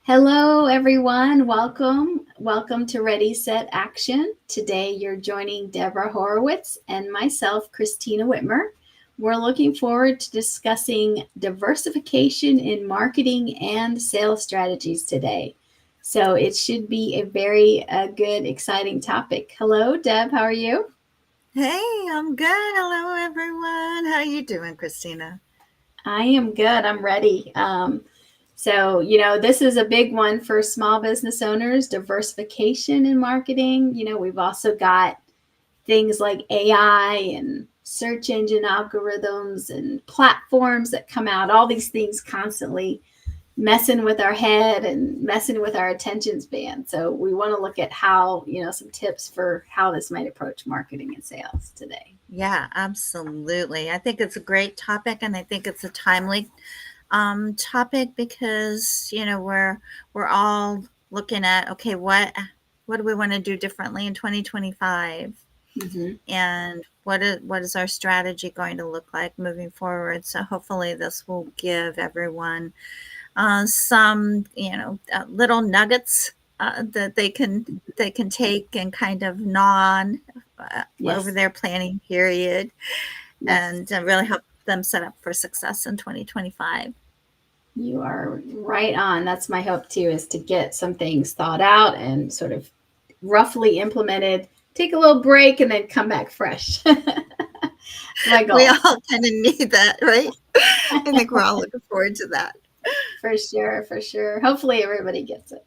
Hello, everyone. Welcome to Ready, Set, Action. Today, you're joining Deborah Horowitz and myself, Christina Whitmer. We're looking forward to discussing diversification in marketing and sales strategies today. So, it should be a very good, exciting topic. Hello, Deb. How are you? Hey, I'm good. Hello, everyone. How you doing, Christina? I am good. I'm ready. This is a big one for small business owners, diversification in marketing. We've also got things like AI and search engine algorithms and platforms that come out, all these things constantly messing with our head and messing with our attention span. So we want to look at how, some tips for how this might approach marketing and sales today. Yeah, absolutely. I think it's a great topic, and I think it's a timely topic because we're all looking at okay, what do we want to do differently in 2025, Mm-hmm. and what is our strategy going to look like moving forward? So hopefully, this will give everyone some little nuggets that they can take and kind of gnaw on over Yes. their planning period, Yes. and really help them set up for success in 2025. You are right on. That's my hope too, is to get some things thought out and sort of roughly implemented, take a little break, and then come back fresh. It's my We goal. all kind of need that, right? I think we're all looking forward to that. For sure, for sure. Hopefully everybody gets it.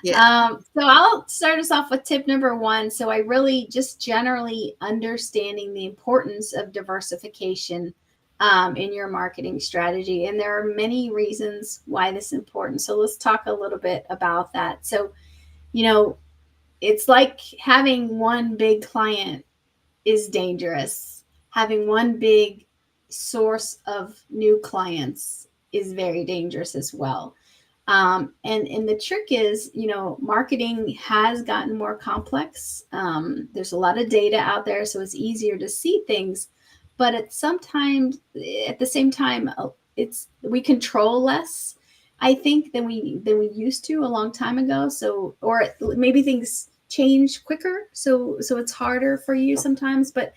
Yeah. So I'll start us off with tip number one. So I really just generally understanding the importance of diversification in your marketing strategy, and there are many reasons why this is important. So let's talk a little bit about that. So you know, it's like having one big client is dangerous. Having one big source of new clients is very dangerous as well. And the trick is, marketing has gotten more complex. There's a lot of data out there, so it's easier to see things. But at the same time, it's we control less, I think, than we used to a long time ago. So, or maybe things change quicker, so it's harder for you sometimes. But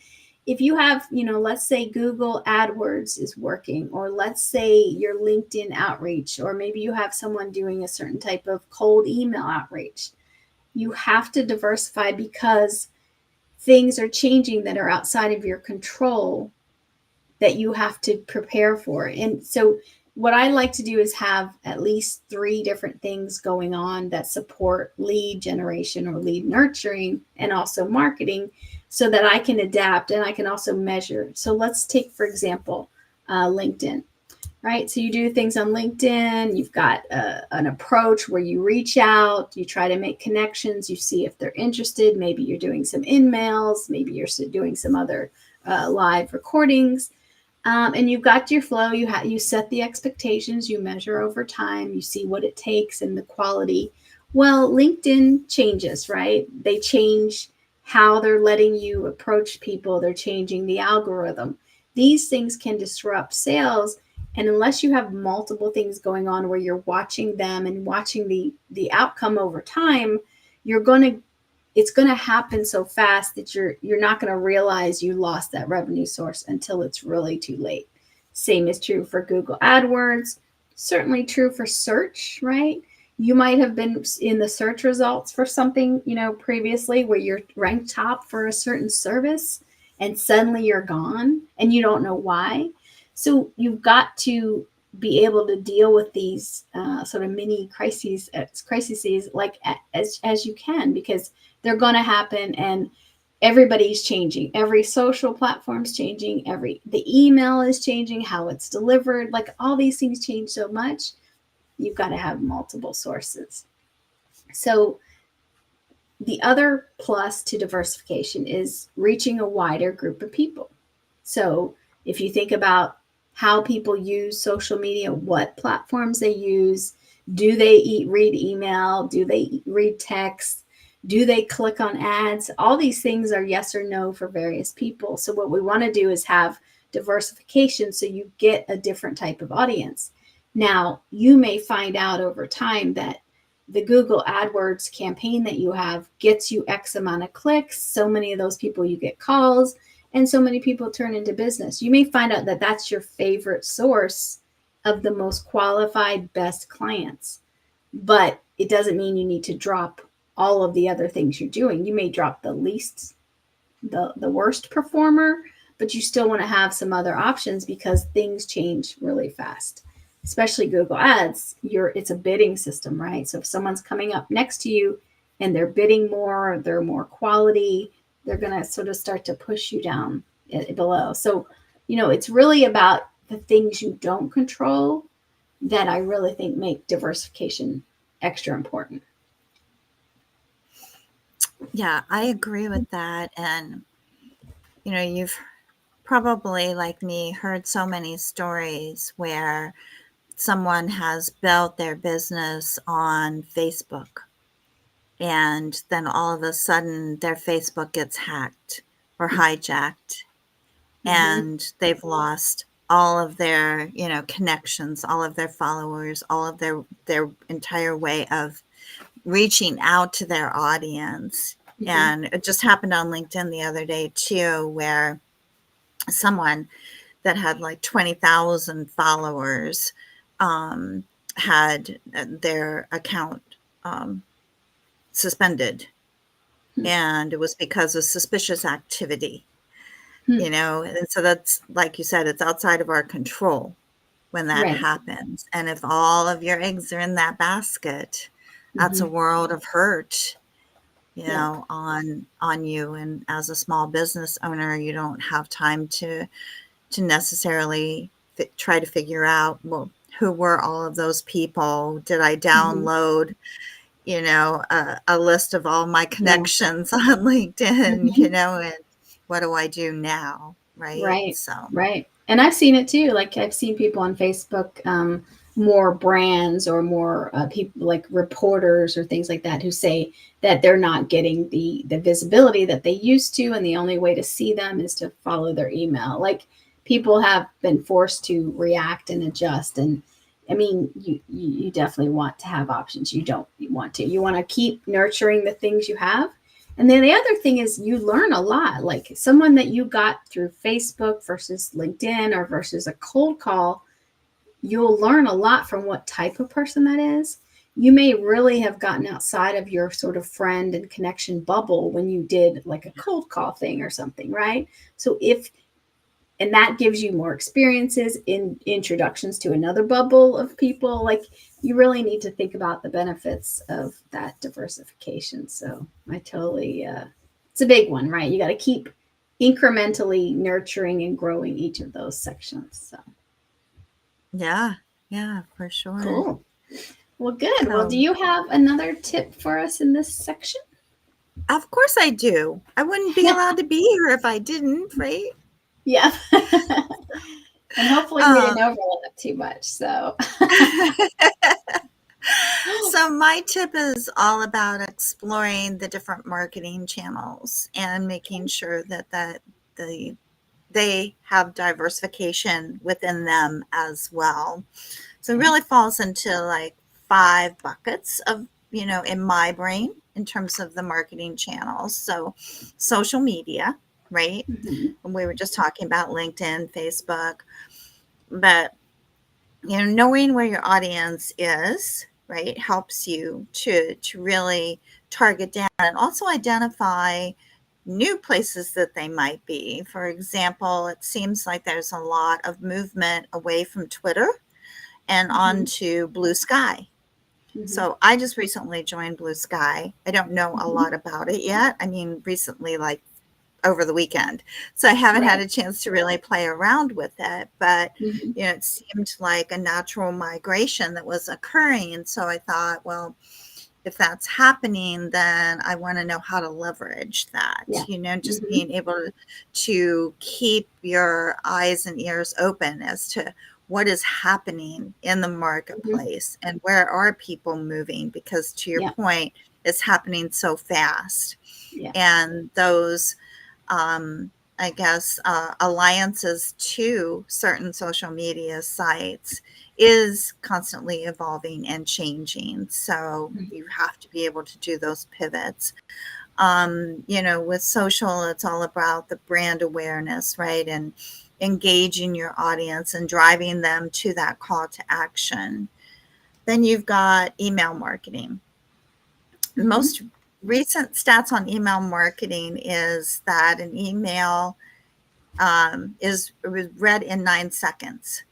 if you have, let's say Google AdWords is working, or let's say your LinkedIn outreach, or maybe you have someone doing a certain type of cold email outreach, you have to diversify because things are changing that are outside of your control that you have to prepare for. And so, what I like to do is have at least three different things going on that support lead generation or lead nurturing and also marketing so that I can adapt and I can also measure. So, let's take, for example, LinkedIn, right? So, you do things on LinkedIn, you've got an approach where you reach out, you try to make connections, you see if they're interested. Maybe you're doing some in mails, maybe you're doing some other live recordings, and you've got your flow. You set the expectations. You measure over time. You see what it takes and the quality. Well, LinkedIn changes, right? They change how they're letting you approach people. They're changing the algorithm. These things can disrupt sales, and unless you have multiple things going on where you're watching them and watching the outcome over time, you're going to it's going to happen so fast that you're not going to realize you lost that revenue source until it's really too late. Same is true for Google AdWords, certainly true for search, right? You might have been in the search results for something, previously where you're ranked top for a certain service, and suddenly you're gone and you don't know why. So you've got to be able to deal with these sort of mini crises like as you can, because they're going to happen, and everybody's changing. Every social platform's changing. The email is changing, how it's delivered. Like, all these things change so much. You've got to have multiple sources. So the other plus to diversification is reaching a wider group of people. So if you think about how people use social media, what platforms they use, do they read email? Do they read text? Do they click on ads? All these things are yes or no for various people. So what we want to do is have diversification so you get a different type of audience. Now, you may find out over time that the Google AdWords campaign that you have gets you X amount of clicks, so many of those people you get calls, and so many people turn into business. You may find out that that's your favorite source of the most qualified, best clients. But it doesn't mean you need to drop all of the other things you're doing. You may drop the worst performer, but you still want to have some other options because things change really fast. Especially Google Ads, it's a bidding system, right? So if someone's coming up next to you and they're bidding more, they're more quality, they're going to sort of start to push you down below. So, it's really about the things you don't control that I really think make diversification extra important. Yeah, I agree with that. And, you've probably, like me, heard so many stories where someone has built their business on Facebook, and then all of a sudden their Facebook gets hacked or hijacked, Mm-hmm. and they've lost all of their, connections, all of their followers, all of their entire way of reaching out to their audience. Mm-hmm. And it just happened on LinkedIn the other day too, where someone that had like 20,000 followers um, had their account um, suspended. And it was because of suspicious activity, Mm-hmm. and so that's, like you said, it's outside of our control when that Right. happens. And if all of your eggs are in that basket, that's Mm-hmm. a world of hurt, Yep. on you. And as a small business owner, you don't have time to necessarily try to figure out, well, who were all of those people? Did I Mm-hmm. download, a list of all my Yeah. connections on LinkedIn, Mm-hmm. and what do I do now? Right. Right. So, Right. And I've seen it too. Like I've seen people on Facebook, more brands or more people like reporters or things like that who say that they're not getting the visibility that they used to, and the only way to see them is to follow their email. Like people have been forced to react and adjust. And I mean, you definitely want to have options. You want to keep nurturing the things you have. And then the other thing is you learn a lot. Like someone that you got through Facebook versus LinkedIn or versus a cold call, you'll learn a lot from what type of person that is. You may really have gotten outside of your sort of friend and connection bubble when you did like a cold call thing or something, right? So if and that gives you more experiences in introductions to another bubble of people. Like you really need to think about the benefits of that diversification. So I totally it's a big one, right? You got to keep incrementally nurturing and growing each of those sections. So yeah, yeah, for sure. cool. Well, good. Well, do So, you have another tip for us in this section? of course I do. I wouldn't be allowed to be here if I didn't, right? Yeah. And hopefully we Um, didn't overlap too much. So so my tip is all about exploring the different marketing channels and making sure that the they have diversification within them as well. So it okay. really falls into like 5 buckets of, in my brain in terms of the marketing channels. So social media, right? Mm-hmm. And we were just talking about LinkedIn, Facebook, but knowing where your audience is, right, helps you to really target down and also identify new places that they might be. For example, it seems like there's a lot of movement away from Twitter and Mm-hmm. onto Blue Sky. Mm-hmm. So I just recently joined Blue Sky. I don't know a Mm-hmm. lot about it yet. I mean, recently, like over the weekend. So I haven't had Right. a chance to really play around with it, but Mm-hmm. it seemed like a natural migration that was occurring. And so I thought, well, if that's happening, then I want to know how to leverage that, Yeah. just Mm-hmm. being able to keep your eyes and ears open as to what is happening in the Mm-hmm. marketplace and where are people moving, because to your Yeah. point, it's happening so fast. Yeah. And those um, I guess, alliances to certain social media sites is constantly evolving and changing. So you have to be able to do those pivots. With social, it's all about the brand awareness, right? And engaging your audience and driving them to that call to action. Then you've got email marketing. Mm-hmm. Most recent stats on email marketing is that an email is read in 9 seconds.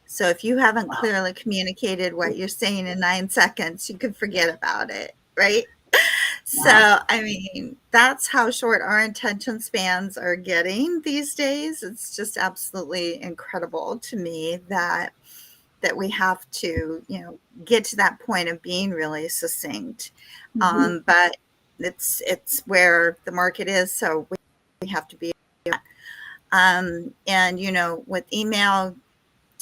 So if you haven't Wow. clearly communicated what you're saying in 9 seconds, you can forget about it, right? Wow. So, I mean, that's how short our attention spans are getting these days. It's just absolutely incredible to me that we have to, get to that point of being really succinct. Mm-hmm. But it's where the market is, so we have to be. And with email,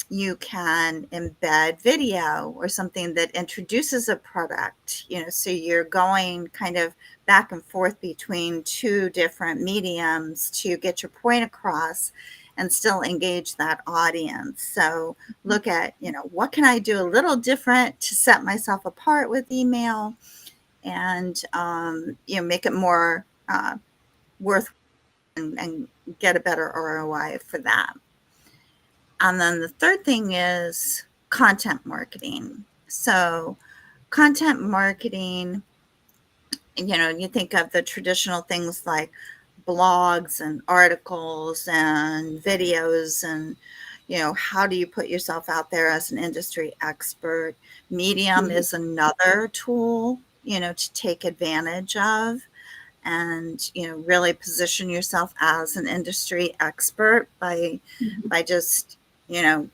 you can embed video or something that introduces a product, so you're going kind of back and forth between two different mediums to get your point across and still engage that audience. So look at, what can I do a little different to set myself apart with email and, make it more worth and get a better ROI for that. And then the third thing is content marketing. So, content marketing, you think of the traditional things like blogs and articles and videos and how do you put yourself out there as an industry expert. Medium Mm-hmm. is another tool, to take advantage of and really position yourself as an industry expert by just you know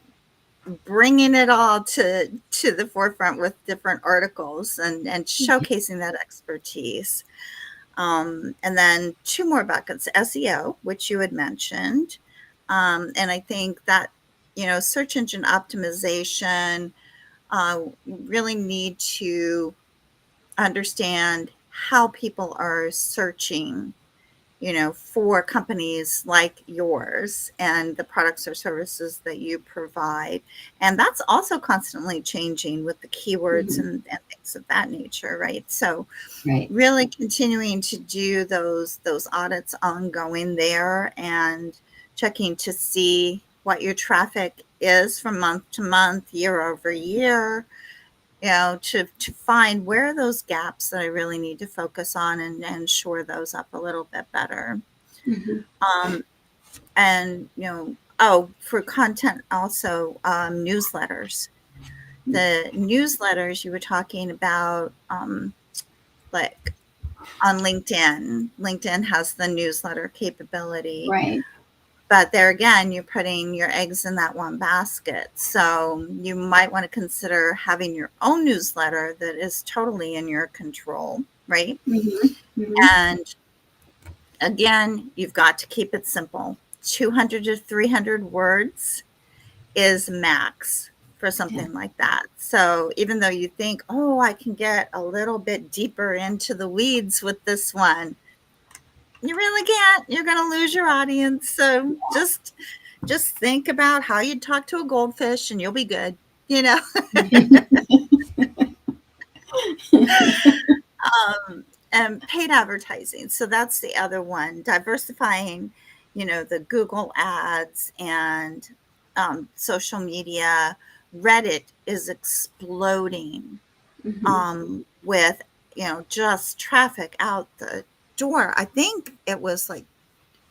bringing it all to the forefront with different articles and showcasing that expertise. And then two more buckets: SEO, which you had mentioned, and I think that search engine optimization, really need to understand how people are searching, for companies like yours and the products or services that you provide. And that's also constantly changing with the keywords Mm-hmm. and things of that nature, right? So Right. really continuing to do those audits ongoing there and checking to see what your traffic is from month to month, year over year, to find where are those gaps that I really need to focus on and shore those up a little bit better. Mm-hmm. Um, and, for content also, newsletters. The newsletters you were talking about, like on LinkedIn. LinkedIn has the newsletter capability. Right. But there again, you're putting your eggs in that one basket. So you might want to consider having your own newsletter that is totally in your control, right? Mm-hmm. Mm-hmm. And again, you've got to keep it simple. 200 to 300 words is max for Yeah. something like that. So even though you think, oh, I can get a little bit deeper into the weeds with this one, you really can't. You're going to lose your audience. So just think about how you'd talk to a goldfish and you'll be good, you know. And paid advertising. So that's the other one. Diversifying, the Google ads and social media. Reddit is exploding Mm-hmm. with, just traffic out the door. I think it was like,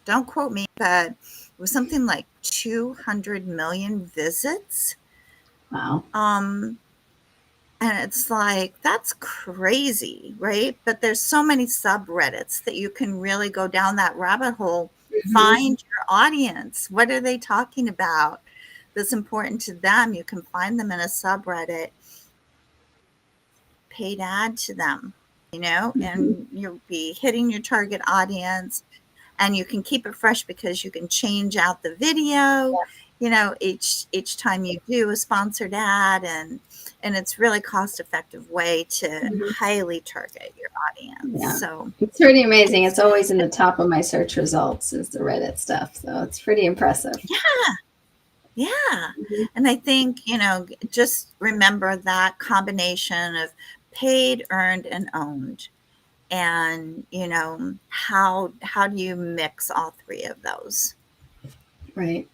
don't quote me, but it was something like 200 million visits. Wow. Um, and it's like, that's crazy, right? But there's so many subreddits that you can really go down that rabbit hole, Mm-hmm. find your audience. What are they talking about that's important to them? You can find them in a subreddit, paid ad to them, Mm-hmm. and you'll be hitting your target audience and you can keep it fresh because you can change out the video each time you do a sponsored ad, and it's really cost effective way to Mhm. highly target your audience. Yeah. So It's pretty amazing. it's It's always in the top of my search results is the Reddit stuff. So it's pretty impressive. yeah, yeah. Mhm. And I think, just remember that combination of paid, earned, and owned. And, how do you mix all three of those? Right.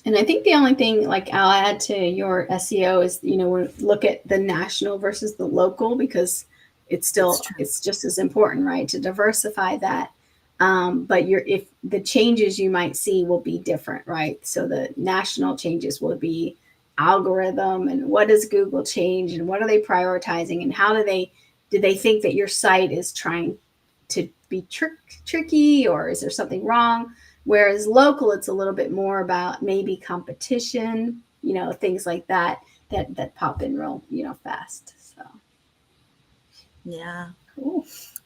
And I think the only thing like I'll add to your SEO is, we look at the national versus the local because That's true. it's just as important, right? To diversify that. But if the changes you might see will be different, right? So the national changes will be algorithm and what does Google change and what are they prioritizing and how do they think that your site is trying to be tricky or is there something wrong? Whereas local, it's a little bit more about maybe competition, things like that that pop in real, fast. So Yeah. cool.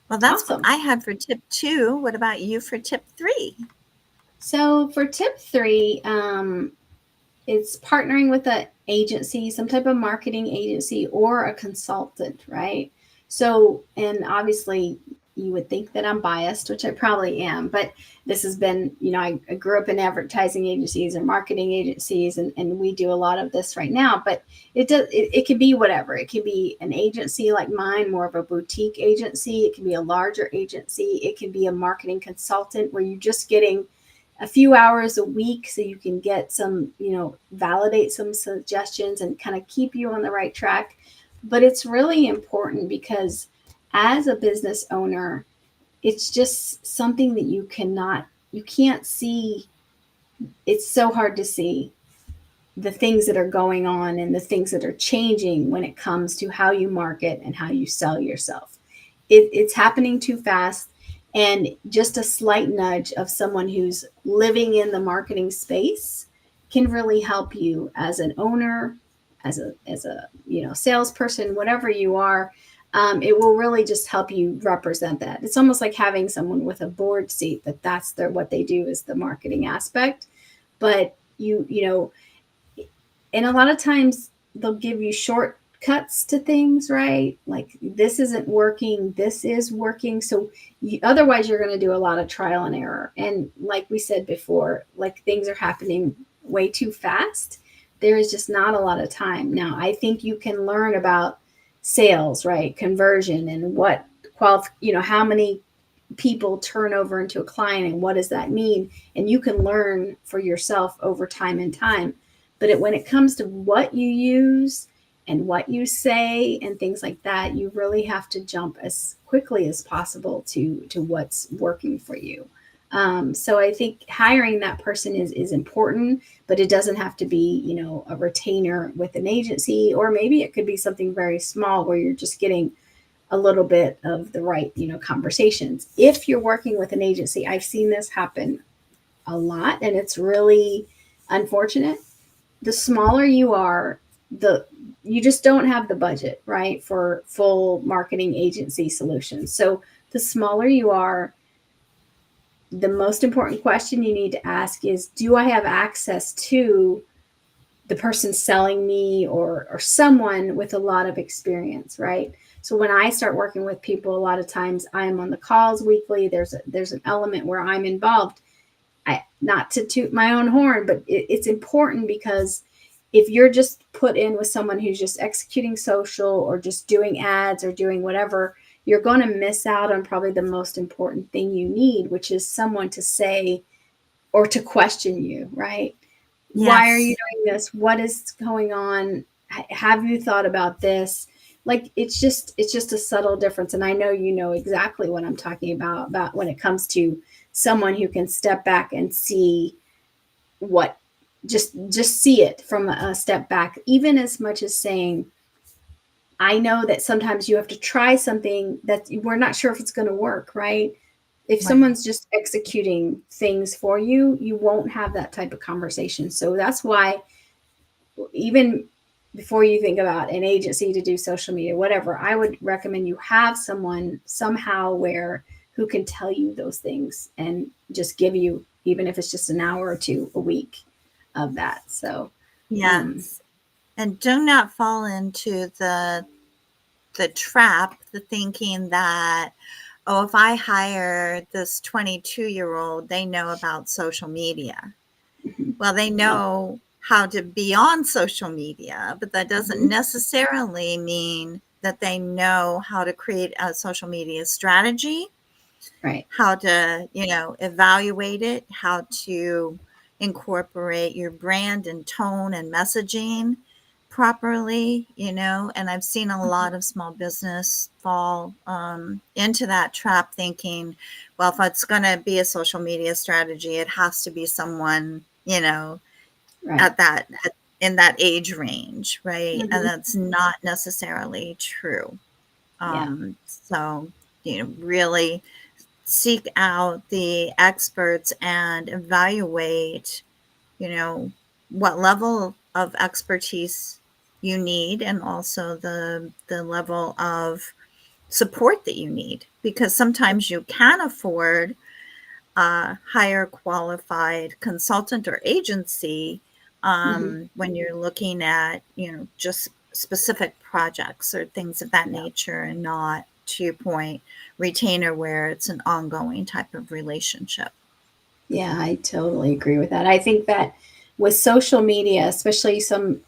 Well, that's what Awesome. I had for tip 2. What about you for tip 3? So for tip three, it's partnering with an agency, some type of marketing agency or a consultant, right? So, and obviously, you would think that I'm biased, which I probably am, but this has been, I grew up in advertising agencies and marketing agencies, and we do a lot of this right now. But it can be whatever. It can be an agency like mine, more of a boutique agency. It can be a larger agency. It can be a marketing consultant where you're just getting a few hours a week so you can get some, validate some suggestions and kind of keep you on the right track. But it's really important because as a business owner, it's just something that you can't see. It's so hard to see the things that are going on and the things that are changing when it comes to how you market and how you sell yourself. It's happening too fast. And just a slight nudge of someone who's living in the marketing space can really help you as an owner, as a salesperson, whatever you are. It will really just help you represent that. It's almost like having someone with a board seat that's what they do is the marketing aspect. But and a lot of times they'll give you shortcuts to things, right? Like this isn't working, this is working. So otherwise, you're going to do a lot of trial and error. And like we said before, like things are happening way too fast. There is just not a lot of time. Now, I think you can learn about sales, right? Conversion and how many people turn over into a client and what does that mean, and you can learn for yourself over time and time. But when it comes to what you use and what you say and things like that, you really have to jump as quickly as possible to what's working for you. So I think hiring that person is important, but it doesn't have to be a retainer with an agency, or maybe it could be something very small where you're just getting a little bit of the right, conversations. If you're working with an agency, I've seen this happen a lot and it's really unfortunate. The smaller you are, the you just don't have the budget, right, for full marketing agency solutions. So the smaller you are, the most important question you need to ask is, do I have access to the person selling me or someone with a lot of experience, right? So when I start working with people, a lot of times I'm on the calls weekly. There's an element where I'm involved. Not to toot my own horn, but it's important because if you're just put in with someone who's just executing social or just doing ads or doing whatever, you're going to miss out on probably the most important thing you need, which is someone to say or to question you, right? Why are you Yes. doing this? What is going on? Have you thought about this? Like it's just a subtle difference, and I know you know exactly what I'm talking about when it comes to someone who can step back and see what just see it from a step back, even as much as saying, I know that sometimes you have to try something that we're not sure if it's going to work, right? If Right. someone's just executing things for you, you won't have that type of conversation. So that's why, even before you think about an agency to do social media, whatever, I would recommend you have someone somehow where who can tell you those things and just give you, even if it's just an hour or two a week, of that. So, um, Yes. And do not fall into the trap, the thinking that, oh, if I hire this 22-year-old, they know about social media. mhm, Well, they no, know how to be on social media, but that doesn't mhm, necessarily mean that they know how to create a social media strategy, right. how to, evaluate it, how to incorporate your brand and tone and messaging properly, and I've seen a Mhm, lot of small business fall into that trap thinking, well, if it's going to be a social media strategy, it has to be someone, right. at that in that age range, right? And Hmm. that's not necessarily true. Yeah. So, really seek out the experts and evaluate, you know, what level of expertise you need, and also the level of support that you need, because sometimes you can afford a higher qualified consultant or agency Hmm. when you're looking at, just specific projects or things of that Yeah. nature, and not, to your point, retainer where it's an ongoing type of relationship. Yeah, I totally agree with that. I think that with social media, especially some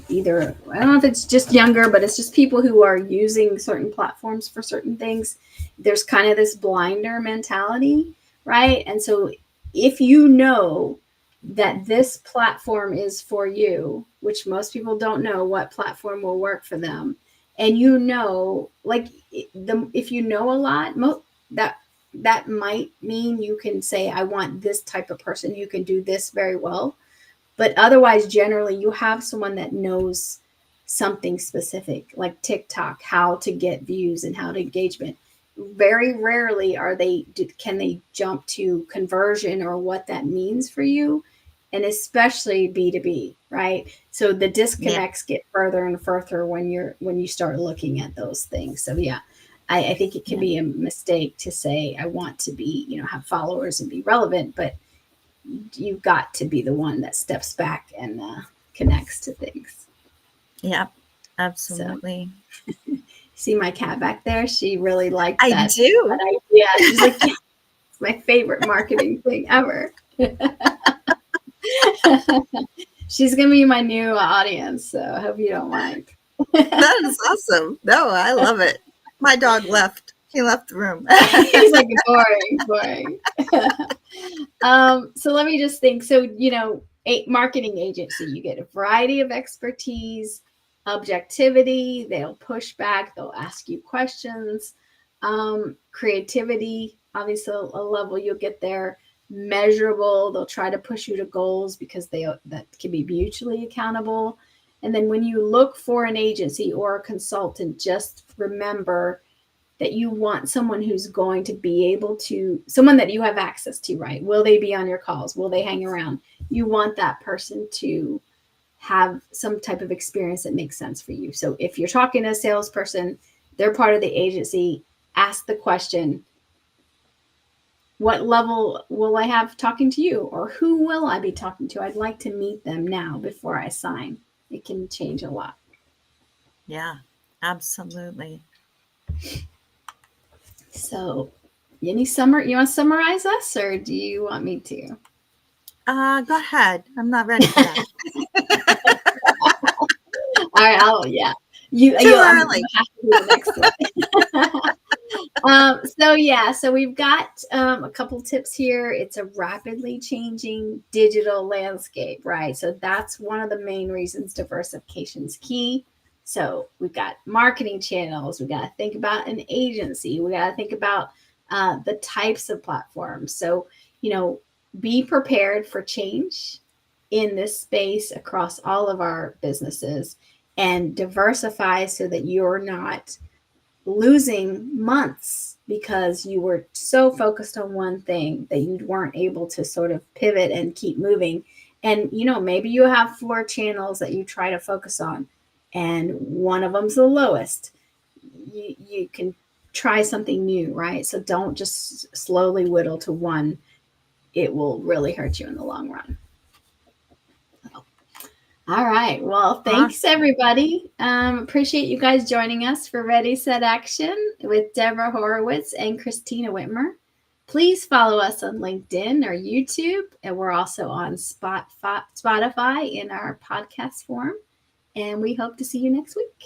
either, I don't know if it's just younger, but it's just people who are using certain platforms for certain things. There's kind of this blinder mentality, right? And so if you know that this platform is for you, which most people don't know what platform will work for them, and like if you know a lot, that that might mean you can say, I want this type of person you can do this very well. But otherwise, generally, you have someone that knows something specific, like TikTok, how to get views and how to engagement. Very rarely can they jump to conversion or what that means for you, and especially B2B, right? So the Yeah. disconnects get further and further when you start looking at those things. So yeah, I think it can Yeah. be a mistake to say I want to be, have followers and be relevant, but you've got to be the one that steps back and connects to things. Yeah. So, Absolutely. see my cat back there? She really liked I that do. idea. She's like, yeah, it's my favorite marketing thing ever. She's gonna be my new audience, so I hope you don't mind. That is awesome. No, I love it. My dog left. He left the room. He's like boring, boring. So let me just think. So, a marketing agency, you get a variety of expertise, objectivity, they'll push back, they'll ask you questions, creativity, obviously a level you'll get there, measurable, they'll try to push you to goals because that can be mutually accountable. And then when you look for an agency or a consultant, just remember that you want someone who's going to be able to, someone that you have access to, right? Will they be on your calls? Will they hang around? You want that person to have some type of experience that makes sense for you. So if you're talking to a salesperson, they're part of the agency, ask the question, what level will I have talking to you? Or who will I be talking to? I'd like to meet them now before I sign. It can change a lot. Yeah, absolutely. So, you want to summarize us, or do you want me to? Go ahead. I'm not ready for that. All right, yeah. Too I'm gonna early. have to do the next one. So yeah, so we've got a couple tips here. It's a rapidly changing digital landscape, right? So that's one of the main reasons diversification is key. So we've got marketing channels. We got to think about an agency. We got to think about the types of platforms. So you know, be prepared for change in this space across all of our businesses, and diversify so that you're not losing months because you were so focused on one thing that you weren't able to sort of pivot and keep moving. And maybe you have 4 channels that you try to focus on, and one of them's the lowest. You can try something new, right? So don't just slowly whittle to one. It will really hurt you in the long run. All right. Well, thanks Awesome. everybody. Appreciate you guys joining us for Ready Set Action with Deborah Horowitz and Christina Whitmer. Please follow us on LinkedIn or YouTube, and we're also on Spotify in our podcast form. And we hope to see you next week.